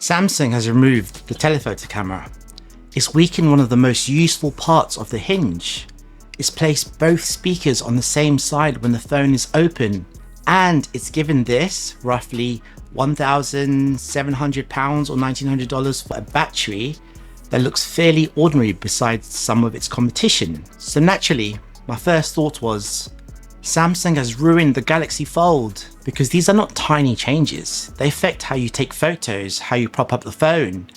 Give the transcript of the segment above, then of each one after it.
Samsung has removed the telephoto camera. It's weakened one of the most useful parts of the Hinge. It's placed both speakers on the same side when the phone is open, and it's given this roughly £1,700 or $1,900 for a battery that looks fairly ordinary besides some of its competition. So naturally, my first thought was, Samsung has ruined the Galaxy Fold, because these are not tiny changes. They affect how you take photos, how you prop up the phone,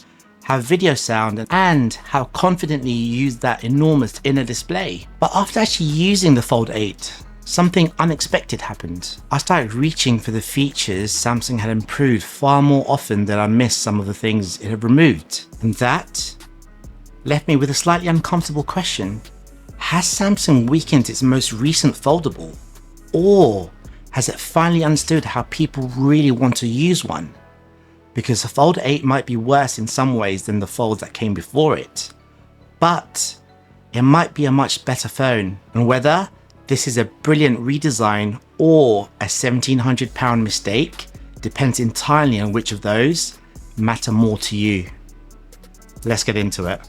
how video sound, and how confidently you use that enormous inner display. But after actually using the Fold 8, something unexpected happened. I started reaching for the features Samsung had improved far more often than I missed some of the things it had removed. And that left me with a slightly uncomfortable question. Has Samsung weakened its most recent foldable? Or has it finally understood how people really want to use one? Because the Fold 8 might be worse in some ways than the Folds that came before it, but it might be a much better phone. And whether this is a brilliant redesign or a £1,700 mistake depends entirely on which of those matter more to you. Let's get into it.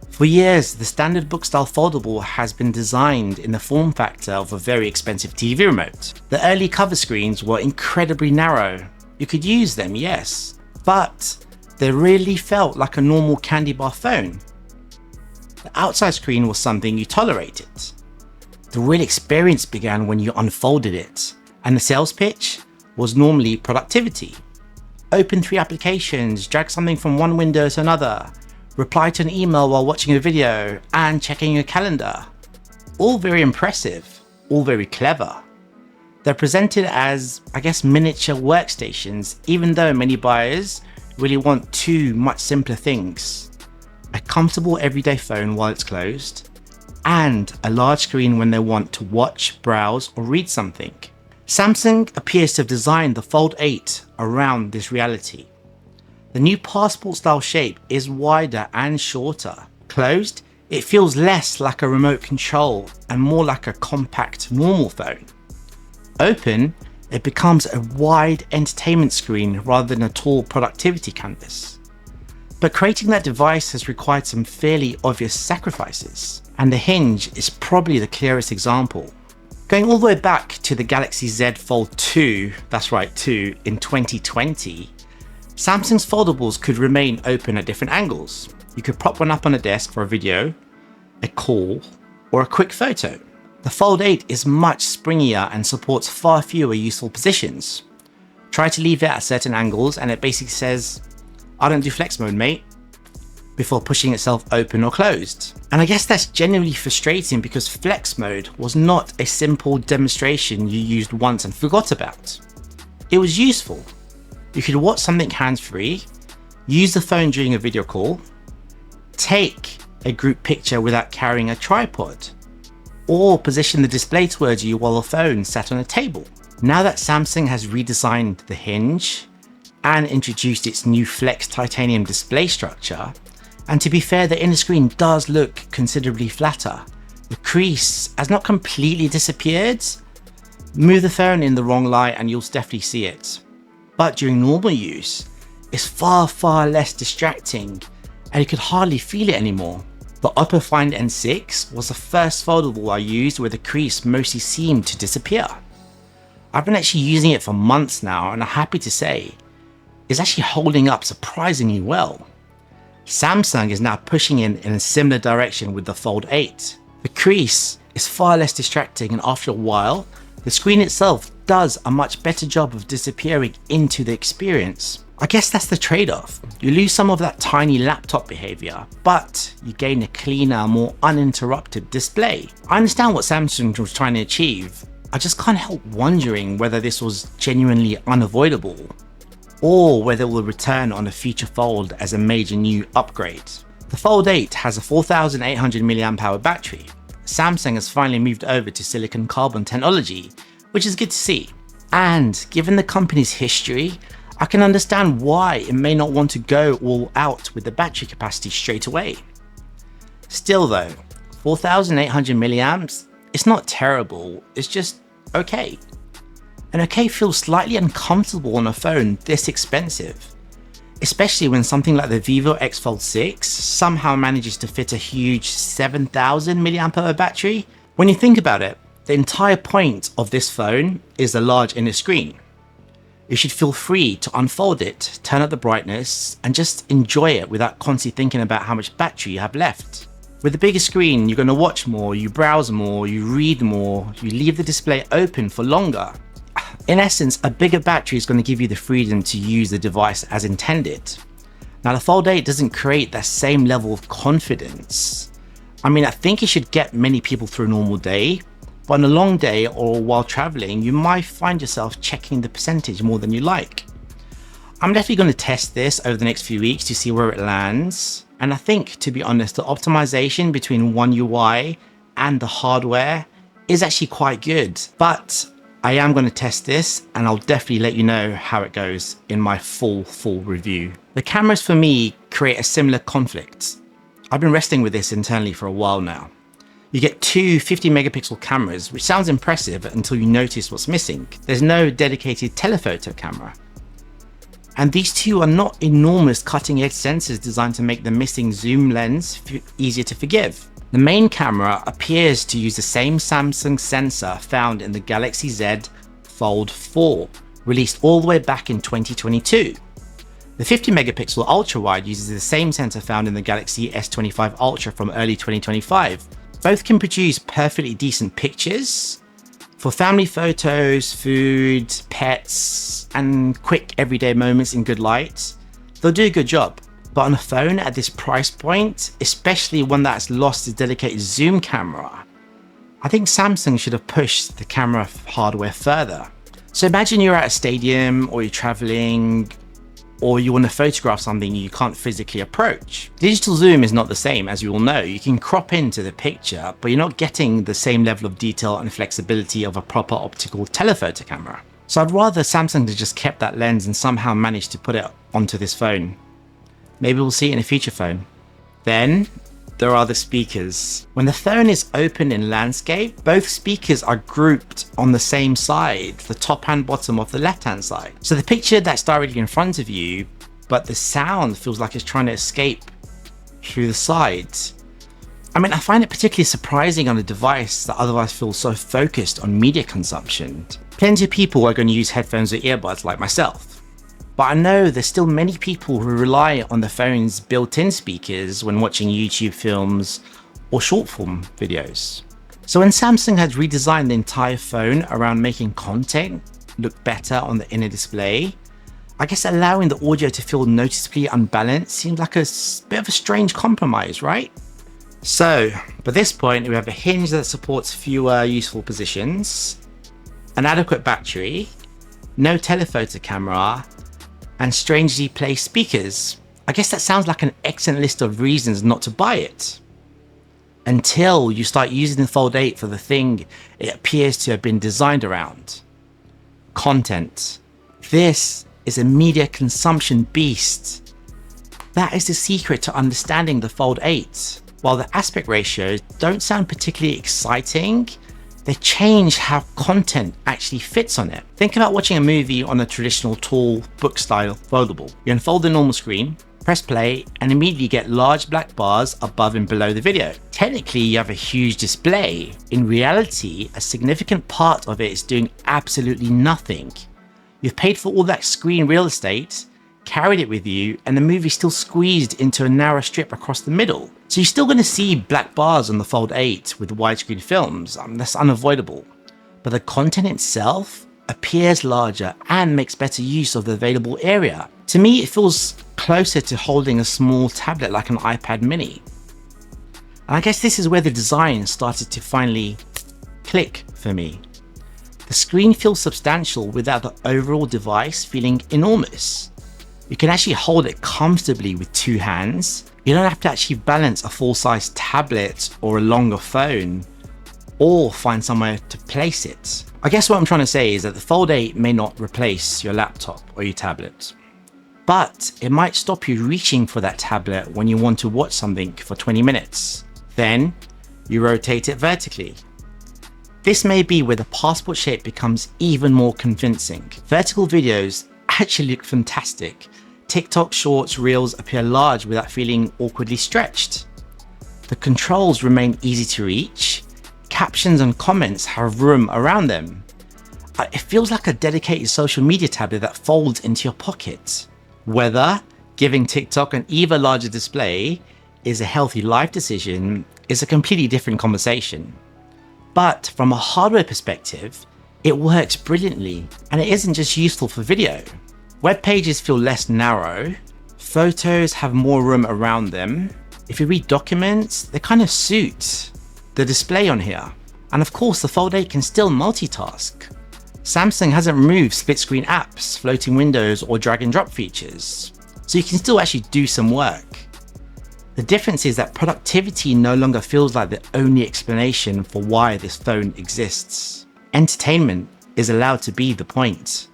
For years, the standard book-style foldable has been designed in the form factor of a very expensive TV remote. The early cover screens were incredibly narrow. You could use them, yes, but they really felt like a normal candy bar phone. The outside screen was something you tolerated. The real experience began when you unfolded it, and the sales pitch was normally productivity. Open 3 applications, drag something from one window to another, reply to an email while watching a video, and checking your calendar. All very impressive, all very clever. They're presented as, I guess, miniature workstations, even though many buyers really want 2 much simpler things. A comfortable everyday phone while it's closed, and a large screen when they want to watch, browse, or read something. Samsung appears to have designed the Fold 8 around this reality. The new passport style shape is wider and shorter. Closed, it feels less like a remote control and more like a compact normal phone. Open, it becomes a wide entertainment screen rather than a tall productivity canvas. But creating that device has required some fairly obvious sacrifices, and the Hinge is probably the clearest example. Going all the way back to the Galaxy Z Fold 2, that's right, 2, in 2020, Samsung's foldables could remain open at different angles. You could prop one up on a desk for a video, a call, or a quick photo. The Fold 8 is much springier and supports far fewer useful positions. Try to leave it at certain angles and it basically says, "I don't do flex mode, mate," before pushing itself open or closed. And I guess that's genuinely frustrating because flex mode was not a simple demonstration you used once and forgot about. It was useful. You could watch something hands-free, use the phone during a video call, take a group picture without carrying a tripod, or position the display towards you while the phone sat on a table. Now that Samsung has redesigned the Hinge and introduced its new Flex titanium display structure, and to be fair, the inner screen does look considerably flatter. The crease has not completely disappeared. Move the phone in the wrong light and you'll definitely see it. But during normal use, it's far less distracting and you could hardly feel it anymore. The Oppo Find N6 was the first foldable I used where the crease mostly seemed to disappear. I've been actually using it for months now and I'm happy to say it's actually holding up surprisingly well. Samsung is now pushing in a similar direction with the Fold 8. The crease is far less distracting and after a while, the screen itself does a much better job of disappearing into the experience. I guess that's the trade-off. You lose some of that tiny laptop behavior, but you gain a cleaner, more uninterrupted display. I understand what Samsung was trying to achieve. I just can't help wondering whether this was genuinely unavoidable, or whether it will return on a future Fold as a major new upgrade. The Fold 8 has a 4800 mAh battery. Samsung has finally moved over to silicon carbon technology, which is good to see. And given the company's history, I can understand why it may not want to go all out with the battery capacity straight away. Still though, 4800 milliamps, it's not terrible, it's just okay. And okay feels slightly uncomfortable on a phone this expensive. especially when something like the Vivo X Fold 6 somehow manages to fit a huge 7000 mAh battery. When you think about it, the entire point of this phone is the large inner screen. You should feel free to unfold it, turn up the brightness, and just enjoy it without constantly thinking about how much battery you have left. With the bigger screen, you're going to watch more, you browse more, you read more, you leave the display open for longer. In essence, a bigger battery is going to give you the freedom to use the device as intended. Now, the Fold 8 doesn't create that same level of confidence. I mean, I think it should get many people through a normal day, but on a long day or while traveling, you might find yourself checking the percentage more than you like. I'm definitely going to test this over the next few weeks to see where it lands. And I think, to be honest, the optimization between One UI and the hardware is actually quite good. But I am going to test this, and I'll definitely let you know how it goes in my full review. The cameras for me create a similar conflict. I've been wrestling with this internally for a while now. You get two 50 megapixel cameras, which sounds impressive until you notice what's missing. There's no dedicated telephoto camera. And these two are not enormous cutting edge sensors designed to make the missing zoom lens easier to forgive. The main camera appears to use the same Samsung sensor found in the Galaxy Z Fold 4, released all the way back in 2022. The 50 megapixel ultra wide uses the same sensor found in the Galaxy S25 Ultra from early 2025. Both can produce perfectly decent pictures for family photos, food, pets, and quick everyday moments in good light. They'll do a good job. But on a phone at this price point, especially one that's lost its dedicated zoom camera, I think Samsung should have pushed the camera hardware further. So imagine you're at a stadium, or you're traveling, or you want to photograph something you can't physically approach. Digital zoom is not the same, as you all know. You can crop into the picture, but you're not getting the same level of detail and flexibility of a proper optical telephoto camera. So I'd rather Samsung had just kept that lens and somehow managed to put it onto this phone. Maybe we'll see it in a future phone. Then there are the speakers. When the phone is open in landscape, both speakers are grouped on the same side, the top and bottom of the left-hand side. So the picture that's directly in front of you, but the sound feels like it's trying to escape through the sides. I mean, I find it particularly surprising on a device that otherwise feels so focused on media consumption. Plenty of people are going to use headphones or earbuds like myself. But I know there's still many people who rely on the phone's built-in speakers when watching YouTube films or short-form videos. So when Samsung had redesigned the entire phone around making content look better on the inner display, I guess allowing the audio to feel noticeably unbalanced seems like a bit of a strange compromise, right? So, by this point, we have a hinge that supports fewer useful positions, an adequate battery, no telephoto camera, and strangely placed speakers. I guess that sounds like an excellent list of reasons not to buy it. Until you start using the Fold 8 for the thing it appears to have been designed around. Content. This is a media consumption beast. That is the secret to understanding the Fold 8. While the aspect ratios don't sound particularly exciting, they change how content actually fits on it. Think about watching a movie on a traditional tall book style foldable. You unfold the normal screen, press play, and immediately get large black bars above and below the video. Technically, you have a huge display. In reality, a significant part of it is doing absolutely nothing. You've paid for all that screen real estate, carried it with you, and the movie's still squeezed into a narrow strip across the middle. So you're still going to see black bars on the Fold 8 with widescreen films. That's unavoidable. But the content itself appears larger and makes better use of the available area. To me, it feels closer to holding a small tablet like an iPad mini. And I guess this is where the design started to finally click for me. The screen feels substantial without the overall device feeling enormous. You can actually hold it comfortably with two hands. You don't have to actually balance a full-size tablet or a longer phone, or find somewhere to place it. I guess what I'm trying to say is that the Fold 8 may not replace your laptop or your tablet, but it might stop you reaching for that tablet when you want to watch something for 20 minutes. Then you rotate it vertically. This may be where the passport shape becomes even more convincing. Vertical videos actually look fantastic. TikTok Shorts Reels appear large without feeling awkwardly stretched. The controls remain easy to reach. Captions and comments have room around them. It feels like a dedicated social media tablet that folds into your pocket. Whether giving TikTok an even larger display is a healthy life decision is a completely different conversation. But from a hardware perspective, it works brilliantly, and it isn't just useful for video. Web pages feel less narrow, photos have more room around them. If you read documents, they kind of suit the display on here. And of course, the Fold 8 can still multitask. Samsung hasn't removed split screen apps, floating windows, or drag and drop features, so you can still actually do some work. The difference is that productivity no longer feels like the only explanation for why this phone exists. Entertainment is allowed to be the point.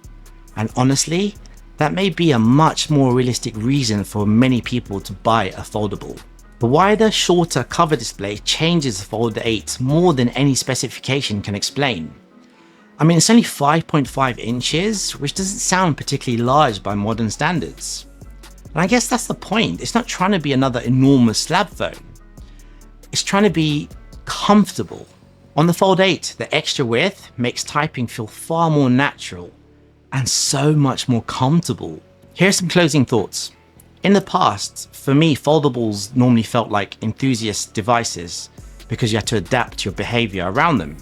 And honestly, that may be a much more realistic reason for many people to buy a foldable. The wider, shorter cover display changes the Fold 8 more than any specification can explain. I mean, it's only 5.5 inches, which doesn't sound particularly large by modern standards. And I guess that's the point. It's not trying to be another enormous slab phone. It's trying to be comfortable. On the Fold 8, the extra width makes typing feel far more natural and so much more comfortable. Here are some closing thoughts. In the past, for me, foldables normally felt like enthusiast devices because you had to adapt your behavior around them.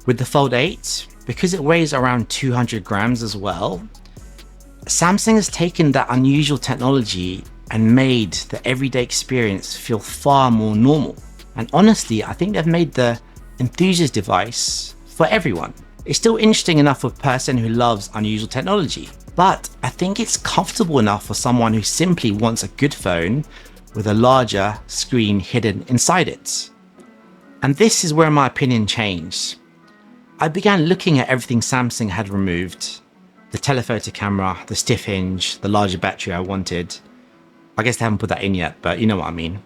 With the Fold 8, because it weighs around 200 grams as well, Samsung has taken that unusual technology and made the everyday experience feel far more normal. And honestly, I think they've made the enthusiast device for everyone. It's still interesting enough for a person who loves unusual technology, but I think it's comfortable enough for someone who simply wants a good phone with a larger screen hidden inside it. And this is where my opinion changed. I began looking at everything Samsung had removed. The telephoto camera, the stiff hinge, the larger battery I wanted. I guess they haven't put that in yet, but you know what I mean.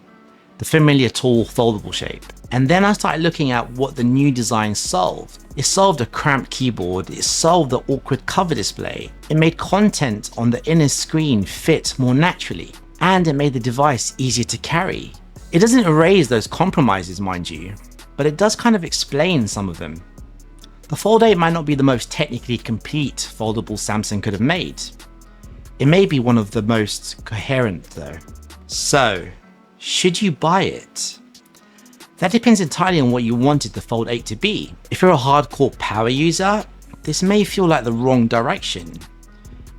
The familiar tall foldable shape. And then I started looking at what the new design solved. It solved a cramped keyboard, it solved the awkward cover display, it made content on the inner screen fit more naturally, and it made the device easier to carry. It doesn't erase those compromises, mind you, but it does kind of explain some of them. The Fold 8 might not be the most technically complete foldable Samsung could have made. It may be one of the most coherent though. So, should you buy it? That depends entirely on what you wanted the Fold 8 to be. If you're a hardcore power user, this may feel like the wrong direction.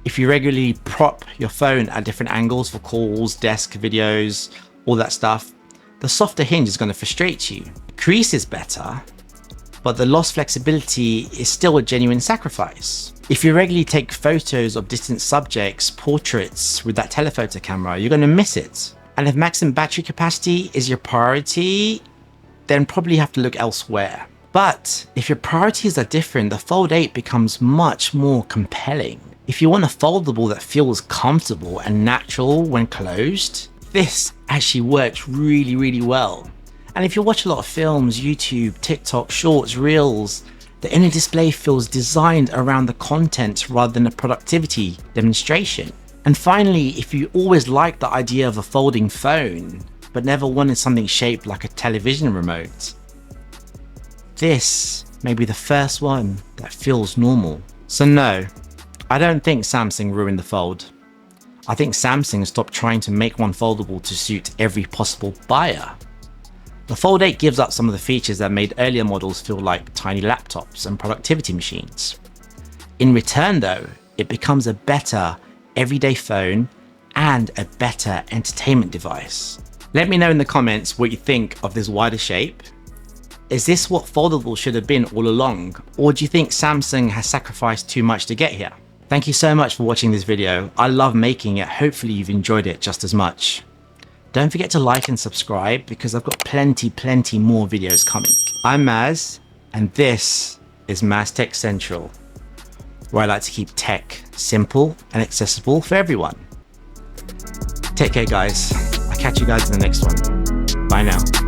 If you regularly prop your phone at different angles for calls, desk videos, all that stuff, the softer hinge is going to frustrate you. Crease is better, but the lost flexibility is still a genuine sacrifice. If you regularly take photos of distant subjects, portraits with that telephoto camera, you're going to miss it. And if maximum battery capacity is your priority, then probably have to look elsewhere. But if your priorities are different, the Fold 8 becomes much more compelling. If you want a foldable that feels comfortable and natural when closed, this actually works really, really well. And if you watch a lot of films, YouTube, TikTok, Shorts, Reels, the inner display feels designed around the content rather than a productivity demonstration. And finally, if you always liked the idea of a folding phone, but never wanted something shaped like a television remote, this may be the first one that feels normal. So no, I don't think Samsung ruined the Fold. I think Samsung stopped trying to make one foldable to suit every possible buyer. The Fold 8 gives up some of the features that made earlier models feel like tiny laptops and productivity machines. In return though, it becomes a better everyday phone and a better entertainment device. Let me know in the comments what you think of this wider shape. Is this what foldable should have been all along? Or do you think Samsung has sacrificed too much to get here? Thank you so much for watching this video. I love making it. Hopefully you've enjoyed it just as much. Don't forget to like and subscribe because I've got plenty more videos coming. I'm Maz, and this is MazTechCentral, where I like to keep tech simple and accessible for everyone. Take care guys. I'll catch you guys in the next one. Bye now.